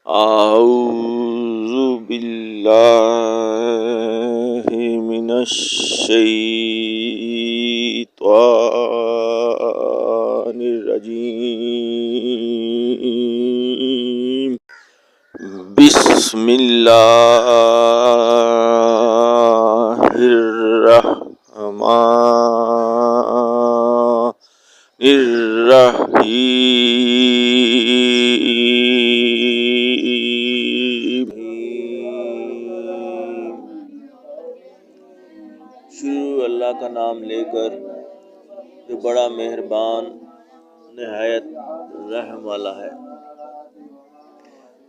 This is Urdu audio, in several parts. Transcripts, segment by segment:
أعوذ بالله من الشيطان الرجيم. بسم الله الرحمن الرحیم. شروع اللہ کا نام لے کر جو بڑا مہربان نہایت رحم والا ہے.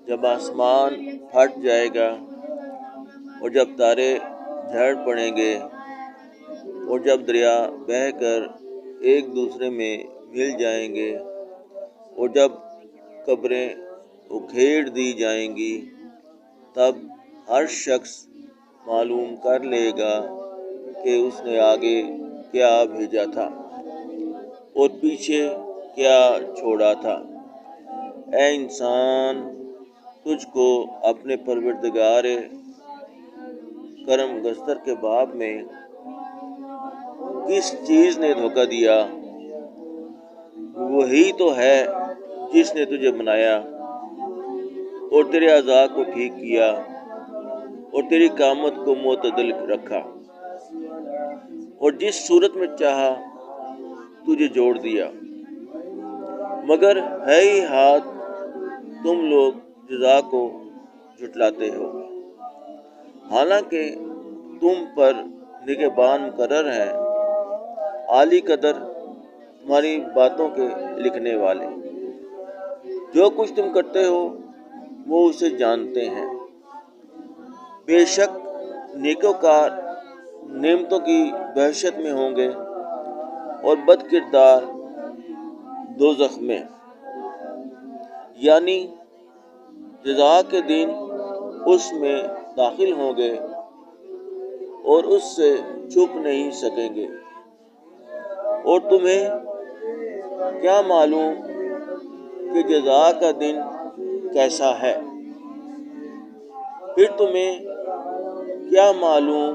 جب آسمان پھٹ جائے گا اور جب تارے جھڑ پڑیں گے اور جب دریا بہہ کر ایک دوسرے میں مل جائیں گے اور جب قبریں اکھیڑ دی جائیں گی تب ہر شخص معلوم کر لے گا کہ اس نے آگے کیا بھیجا تھا اور پیچھے کیا چھوڑا تھا. اے انسان، تجھ کو اپنے پروردگار کرم گستر کے باب میں کس چیز نے دھوکہ دیا؟ وہی تو ہے جس نے تجھے بنایا اور تیرے اعضاء کو ٹھیک کیا اور تیری قامت کو معتدل رکھا اور جس صورت میں چاہا تجھے جوڑ دیا. مگر ہے ہی ہاتھ تم لوگ جزا کو جھٹلاتے ہو، حالانکہ تم پر نگہبان مقرر ہیں، عالی قدر تمہاری باتوں کے لکھنے والے. جو کچھ تم کرتے ہو وہ اسے جانتے ہیں. بے شک نیکوکار نعمتوں کی وحشت میں ہوں گے اور بد کردار دوزخ میں، یعنی جزا کے دن اس میں داخل ہوں گے اور اس سے چھپ نہیں سکیں گے. اور تمہیں کیا معلوم کہ جزا کا دن کیسا ہے؟ پھر تمہیں کیا معلوم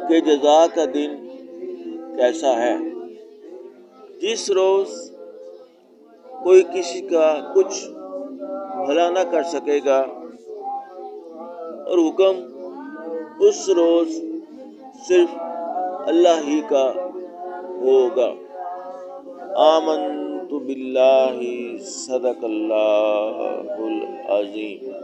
کہ جزا کا دن کیسا ہے؟ جس روز کوئی کسی کا کچھ بھلا نہ کر سکے گا اور حکم اس روز صرف اللہ ہی کا ہوگا. آمنت باللہ، صدق اللہ العظیم.